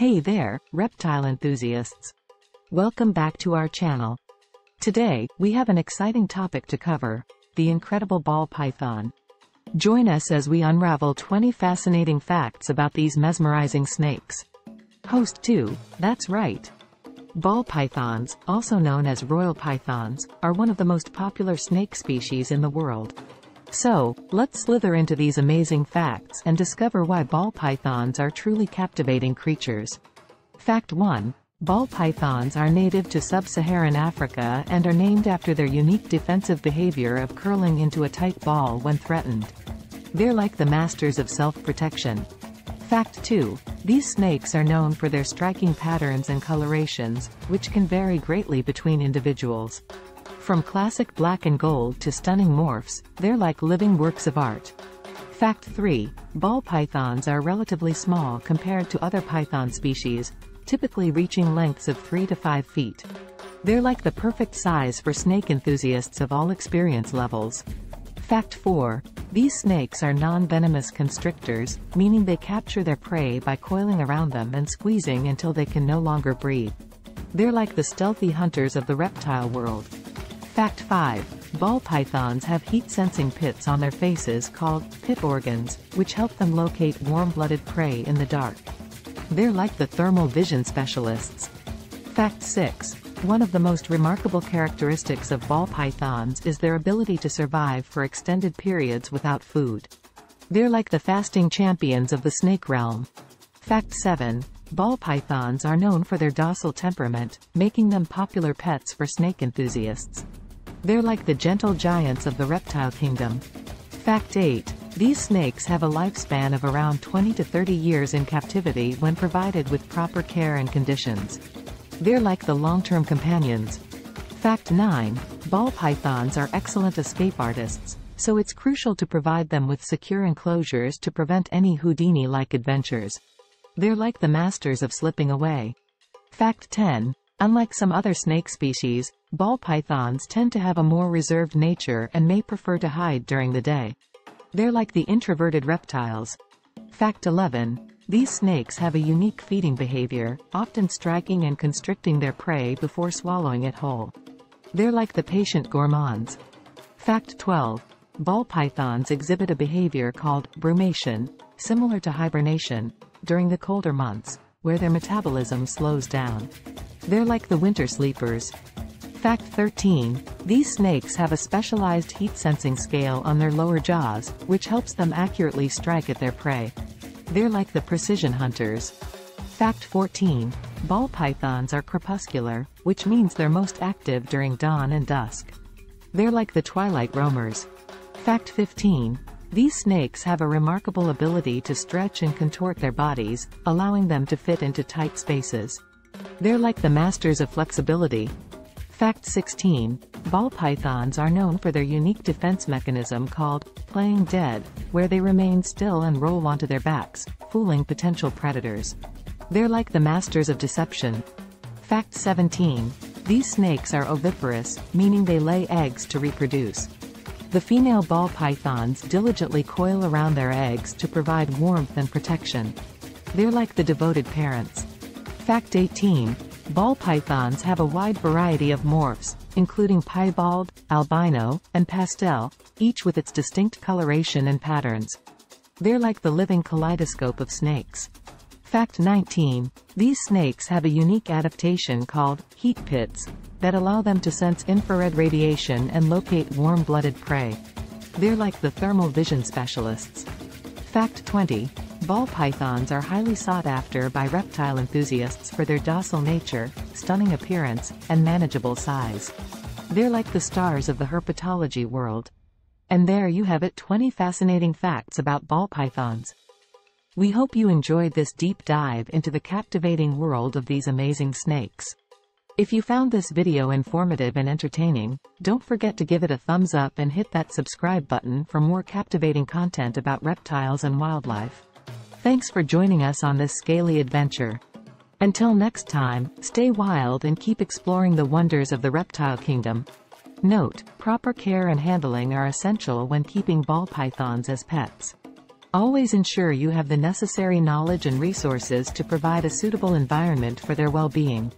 Hey there, reptile enthusiasts. Welcome back to our channel. Today, we have an exciting topic to cover, the incredible ball python. Join us as we unravel 20 fascinating facts about these mesmerizing snakes. Host 2, that's right. Ball pythons, also known as royal pythons, are one of the most popular snake species in the world. So, let's slither into these amazing facts and discover why ball pythons are truly captivating creatures. Fact 1. Ball pythons are native to sub-Saharan Africa and are named after their unique defensive behavior of curling into a tight ball when threatened. They're like the masters of self-protection. Fact 2. These snakes are known for their striking patterns and colorations, which can vary greatly between individuals. From classic black and gold to stunning morphs, they're like living works of art. Fact 3. Ball pythons are relatively small compared to other python species, typically reaching lengths of 3 to 5 feet. They're like the perfect size for snake enthusiasts of all experience levels. Fact 4. These snakes are non-venomous constrictors, meaning they capture their prey by coiling around them and squeezing until they can no longer breathe. They're like the stealthy hunters of the reptile world. Fact 5. Ball pythons have heat-sensing pits on their faces called pit organs, which help them locate warm-blooded prey in the dark. They're like the thermal vision specialists. Fact 6. One of the most remarkable characteristics of ball pythons is their ability to survive for extended periods without food. They're like the fasting champions of the snake realm. Fact 7. Ball pythons are known for their docile temperament, making them popular pets for snake enthusiasts. They're like the gentle giants of the reptile kingdom. Fact 8. These snakes have a lifespan of around 20 to 30 years in captivity when provided with proper care and conditions. They're like the long-term companions. Fact 9. Ball pythons are excellent escape artists, so it's crucial to provide them with secure enclosures to prevent any Houdini-like adventures. They're like the masters of slipping away. Fact 10. Unlike some other snake species, ball pythons tend to have a more reserved nature and may prefer to hide during the day. They're like the introverted reptiles. Fact 11. These snakes have a unique feeding behavior, often striking and constricting their prey before swallowing it whole. They're like the patient gourmands. Fact 12. Ball pythons exhibit a behavior called brumation, similar to hibernation, during the colder months, where their metabolism slows down. They're like the winter sleepers. Fact 13. These snakes have a specialized heat-sensing scale on their lower jaws, which helps them accurately strike at their prey. They're like the precision hunters. Fact 14. Ball pythons are crepuscular, which means they're most active during dawn and dusk. They're like the twilight roamers. Fact 15. These snakes have a remarkable ability to stretch and contort their bodies, allowing them to fit into tight spaces. They're like the masters of flexibility. Fact 16. Ball pythons are known for their unique defense mechanism called playing dead, where they remain still and roll onto their backs, fooling potential predators. They're like the masters of deception. Fact 17. These snakes are oviparous, meaning they lay eggs to reproduce. The female ball pythons diligently coil around their eggs to provide warmth and protection. They're like the devoted parents. Fact 18. Ball pythons have a wide variety of morphs, including piebald, albino, and pastel, each with its distinct coloration and patterns. They're like the living kaleidoscope of snakes. Fact 19. These snakes have a unique adaptation called heat pits that allow them to sense infrared radiation and locate warm-blooded prey. They're like the thermal vision specialists. Fact 20. Ball pythons are highly sought after by reptile enthusiasts for their docile nature, stunning appearance, and manageable size. They're like the stars of the herpetology world. And there you have it, 20 fascinating facts about ball pythons. We hope you enjoyed this deep dive into the captivating world of these amazing snakes. If you found this video informative and entertaining, don't forget to give it a thumbs up and hit that subscribe button for more captivating content about reptiles and wildlife. Thanks for joining us on this scaly adventure. Until next time, stay wild and keep exploring the wonders of the reptile kingdom. Note: proper care and handling are essential when keeping ball pythons as pets. Always ensure you have the necessary knowledge and resources to provide a suitable environment for their well-being.